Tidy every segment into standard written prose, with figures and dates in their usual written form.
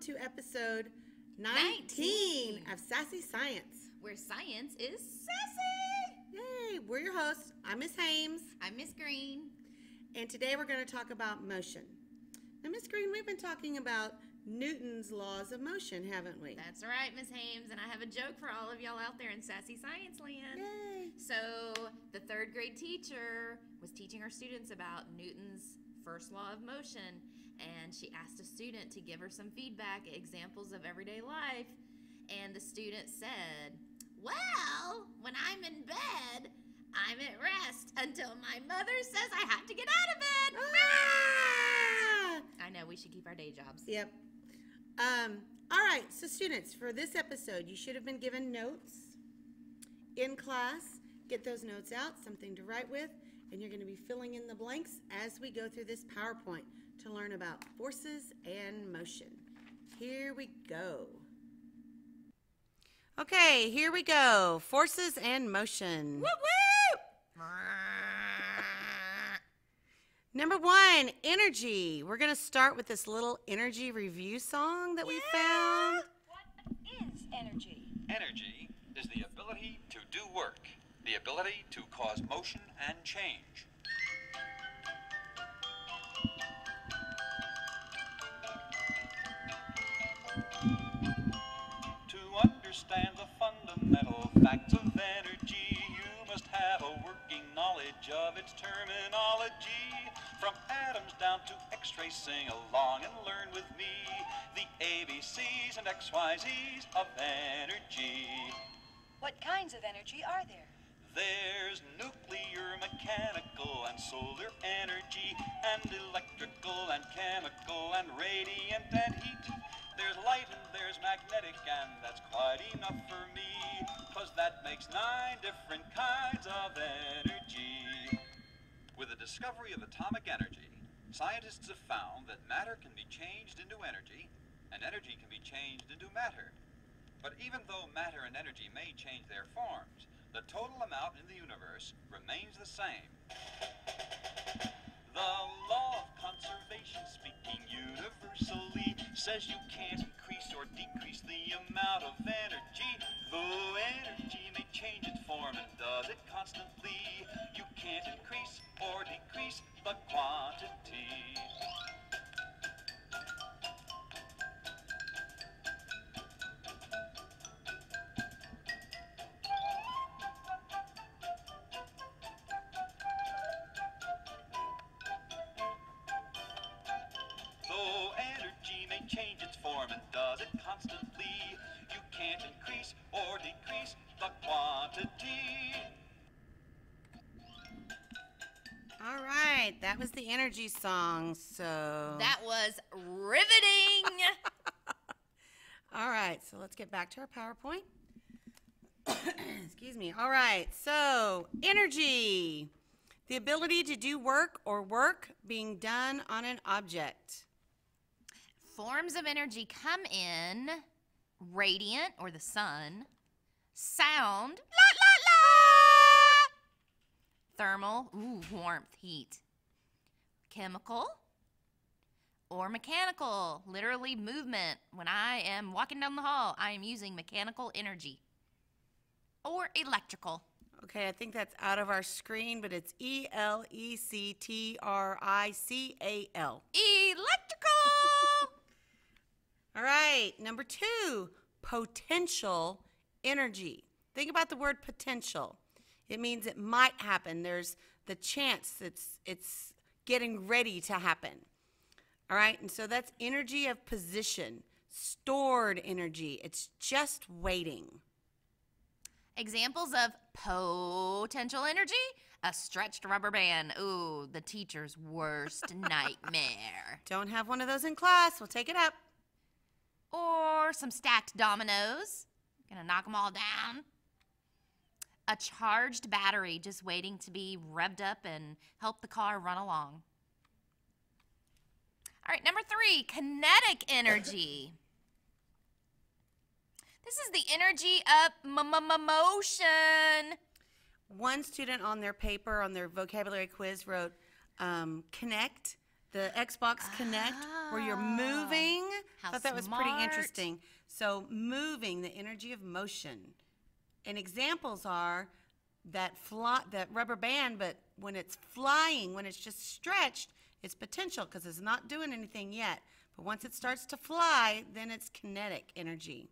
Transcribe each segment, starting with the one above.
to episode 19 of Sassy Science, where science is sassy. Yay! We're your hosts. I'm Miss Hames. I'm Miss Green. And today we're going to talk about motion. Now, Miss Green, we've been talking about Newton's laws of motion, haven't we? That's right, Miss Hames. And I have a joke for all of y'all out there in Sassy Science Land. Yay! So the third grade teacher was teaching her students about Newton's first law of motion. And she asked a student to give her some feedback, examples of everyday life. And the student said, well, when I'm in bed, I'm at rest until my mother says I have to get out of bed. Ah! I know, we should keep our day jobs. Yep. All right, so students, for this episode, you should have been given notes in class. Get those notes out, something to write with, and you're going to be filling in the blanks as we go through this PowerPoint to learn about forces and motion. Here we go. Okay, here we go. Forces and motion. Woo woo! Number one, energy. We're going to start with this little energy review song that we found. What is energy? Energy is the ability to do work, the ability to cause motion and change. To understand the fundamental facts of energy, you must have a working knowledge of its terminology. From atoms down to X-rays, sing along and learn with me the ABCs and XYZs of energy. What kinds of energy are there? There's nuclear, mechanical, and solar energy, and electrical, and chemical, and radiant, and heat. There's light and there's magnetic, and that's quite enough for me, 'cause that makes 9 different kinds of energy. With the discovery of atomic energy, scientists have found that matter can be changed into energy, and energy can be changed into matter. But even though matter and energy may change their forms, the total amount in the universe remains the same. The law of conservation, speaking universally, says you can't increase or decrease the amount of energy. Though energy may change its form and does it constantly, you can't increase or decrease the quantity. Though energy may change its form and does it constantly, you can't increase or decrease the quantity. All right, that was the energy song, so... That was riveting. All right, so let's get back to our PowerPoint. Excuse me. All right, so energy. The ability to do work or work being done on an object. Forms of energy come in radiant, or the sun, sound, la la la, thermal, ooh, warmth, heat, chemical, or mechanical, literally movement. When I am walking down the hall, I am using mechanical energy, or electrical. Okay, I think that's out of our screen, but it's electrical. Electrical. All right, number 2, potential energy. Think about the word potential. It means it might happen. There's the chance it's getting ready to happen. All right, and so that's energy of position, stored energy. It's just waiting. Examples of potential energy: a stretched rubber band. Ooh, the teacher's worst nightmare. Don't have one of those in class. We'll take it up. Or some stacked dominoes. Gonna knock them all down. A charged battery just waiting to be revved up and help the car run along. All right, number 3, kinetic energy. This is the energy of motion. One student on their paper, on their vocabulary quiz, wrote connect the Xbox Connect, where you're moving. How I thought that was pretty smart. interesting. So moving, the energy of motion. And examples are that rubber band, but when it's flying, when it's just stretched, it's potential because it's not doing anything yet. But once it starts to fly, then it's kinetic energy.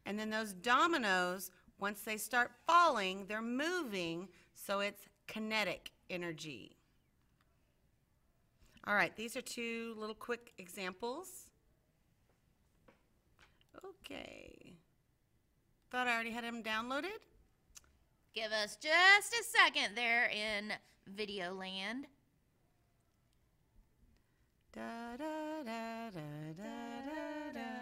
And then those dominoes, once they start falling, they're moving, so it's kinetic energy. All right, these are two little quick examples. Okay. Thought I already had them downloaded. Give us just a second there in video land. Da da da da da da da da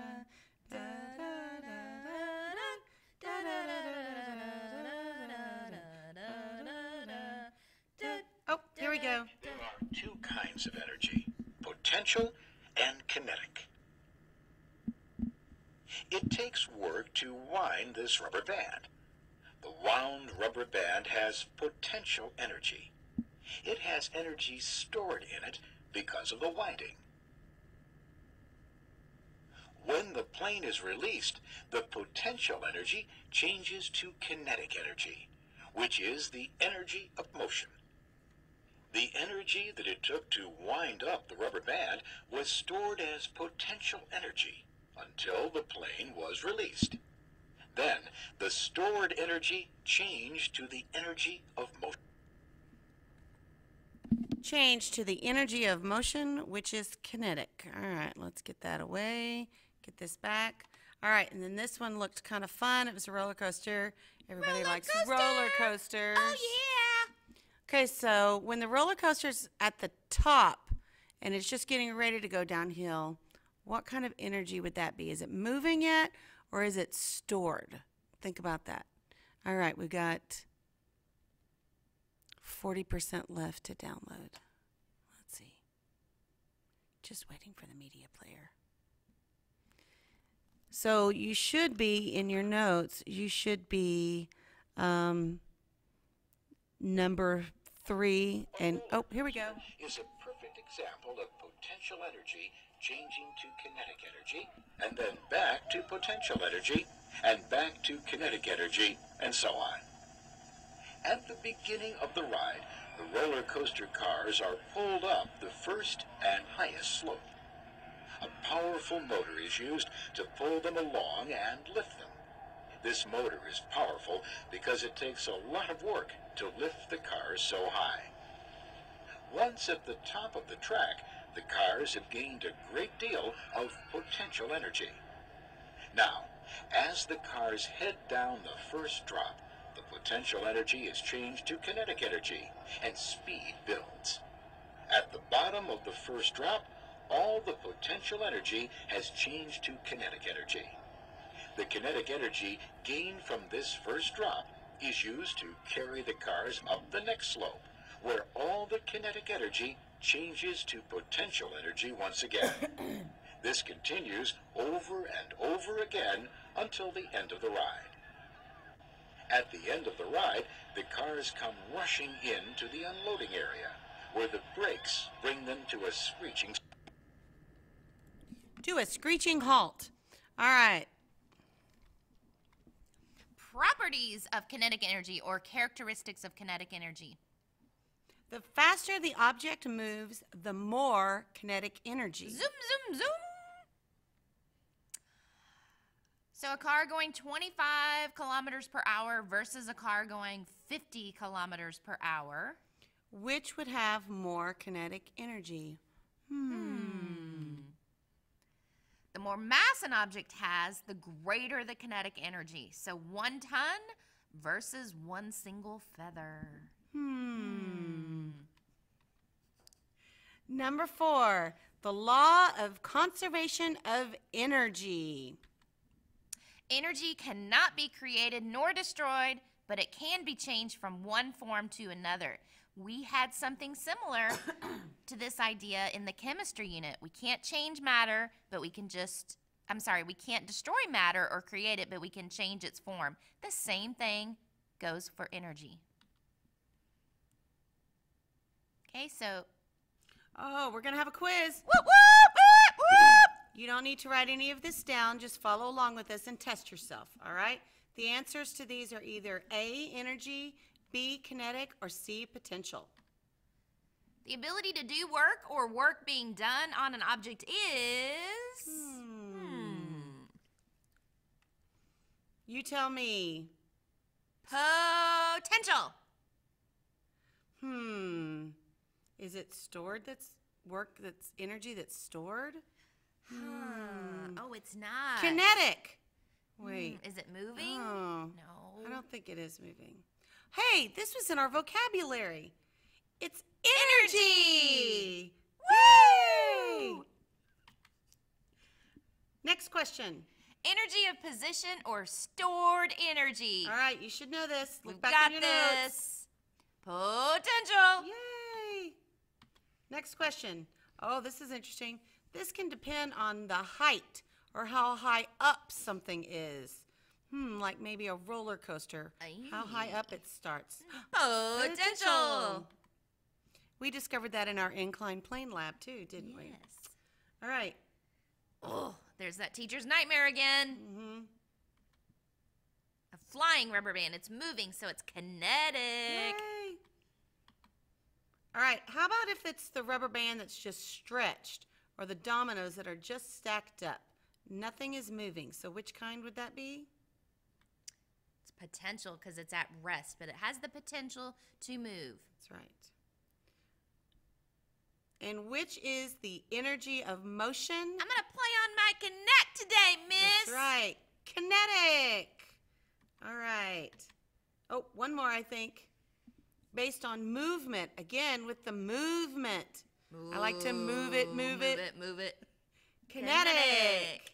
Oh, here we go. There are two kinds of energy, potential and kinetic. It takes work to wind this rubber band. The wound rubber band has potential energy. It has energy stored in it because of the winding. When the plane is released, the potential energy changes to kinetic energy, which is the energy of motion. The energy that it took to wind up the rubber band was stored as potential energy until the plane was released. Then, the stored energy changed to the energy of motion. Change to the energy of motion, which is kinetic. All right, let's get that away. Get this back. All right, and then this one looked kind of fun. It was a roller coaster. Everybody likes roller coasters. Oh, yeah. Okay, so when the roller coaster's at the top and it's just getting ready to go downhill, what kind of energy would that be? Is it moving yet or is it stored? Think about that. All right, we've got 40% left to download. Let's see. Just waiting for the media player. So you should be, in your notes, you should be number 3. And, oh, here we go. Is a perfect example of potential energy changing to kinetic energy, and then back to potential energy, and back to kinetic energy, and so on. At the beginning of the ride, the roller coaster cars are pulled up the first and highest slope. A powerful motor is used to pull them along and lift them. This motor is powerful because it takes a lot of work to lift the cars so high. Once at the top of the track, the cars have gained a great deal of potential energy. Now, as the cars head down the first drop, the potential energy is changed to kinetic energy, and speed builds. At the bottom of the first drop, all the potential energy has changed to kinetic energy. The kinetic energy gained from this first drop is used to carry the cars up the next slope, where all the kinetic energy changes to potential energy once again. This continues over and over again until the end of the ride. At the end of the ride, the cars come rushing into the unloading area, where the brakes bring them to a screeching halt. All right. Properties of kinetic energy or characteristics of kinetic energy. The faster the object moves, the more kinetic energy. Zoom, zoom, zoom. So a car going 25 kilometers per hour versus a car going 50 kilometers per hour. Which would have more kinetic energy? The more mass an object has, the greater the kinetic energy. So 1 ton versus 1 single feather. Number 4, the law of conservation of energy. Energy cannot be created nor destroyed, but it can be changed from one form to another. We had something similar to this idea in the chemistry unit. We can't change matter, but we can we can't destroy matter or create it, but we can change its form. The same thing goes for energy. Okay, so. Oh, we're going to have a quiz. Whoop, whoop, whoop, whoop. You don't need to write any of this down. Just follow along with us and test yourself, all right? The answers to these are either A, energy, B, kinetic, or C, potential. The ability to do work or work being done on an object is... You tell me. Potential. Is it stored that's energy that's stored? Oh, it's not. Kinetic. Wait. Is it moving? Oh, No. I don't think it is moving. Hey, this was in our vocabulary. It's energy. Woo! Next question. Energy of position or stored energy. All right, you should know this. Look We've back got in your notes. this. Potential. Yay! Next question. Oh, this is interesting. This can depend on the height or how high up something is. Like maybe a roller coaster. How high up it starts. Potential. We discovered that in our inclined plane lab too, didn't we? Yes. All right. Oh, there's that teacher's nightmare again. A flying rubber band. It's moving, so it's kinetic. Yay. All right. How about if it's the rubber band that's just stretched or the dominoes that are just stacked up? Nothing is moving. So which kind would that be? It's potential because it's at rest, but it has the potential to move. That's right. And which is the energy of motion? I'm going to play on my Connect today, miss. That's right. Kinetic. All right. Oh, one more, I think. Based on movement. Again, with the movement. I like to move it, move it. Move it. Kinetic.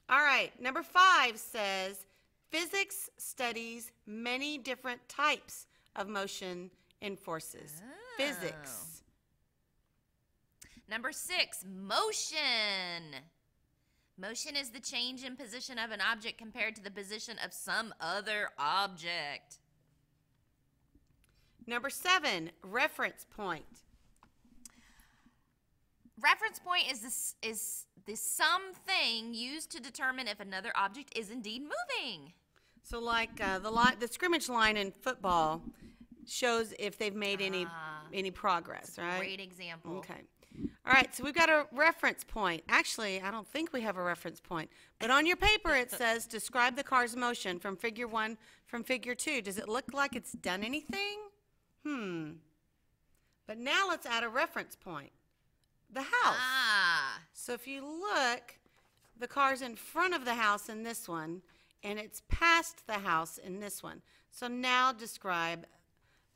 All right. Number 5 says, physics studies many different types of motion and forces. Physics. Number 6, motion. Motion is the change in position of an object compared to the position of some other object. Number 7, reference point. Reference point is the something used to determine if another object is indeed moving. So like the scrimmage line in football shows if they've made any progress, right? Great example. Okay. All right, so we've got a reference point. Actually, I don't think we have a reference point. But on your paper it says, describe the car's motion from figure 1 from figure 2. Does it look like it's done anything? But now let's add a reference point. The house. So if you look, the car's in front of the house in this one, and it's past the house in this one. So now describe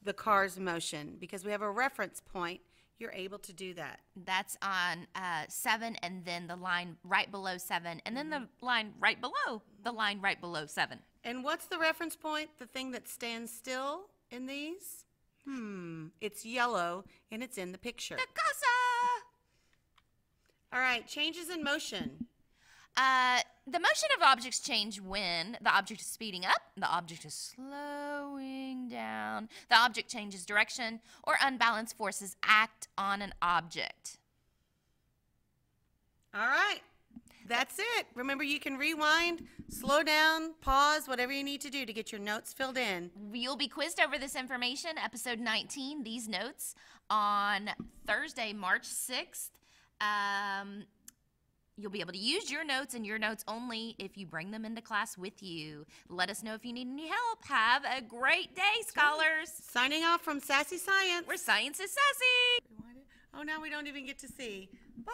the car's motion. Because we have a reference point, you're able to do that. That's on 7, and then the line right below 7, and then the line right below the line right below 7. And what's the reference point, the thing that stands still in these? It's yellow, and it's in the picture. The casa! All right, changes in motion. The motion of objects change when the object is speeding up, the object is slowing down, the object changes direction, or unbalanced forces act on an object. All right, that's it. Remember, you can rewind, slow down, pause, whatever you need to do to get your notes filled in. You'll be quizzed over this information, episode 19, these notes, on Thursday, March 6th. You'll be able to use your notes and your notes only if you bring them into class with you. Let us know if you need any help. Have a great day, scholars. Signing off from Sassy Science. Where science is sassy. Oh, now we don't even get to see. Bye.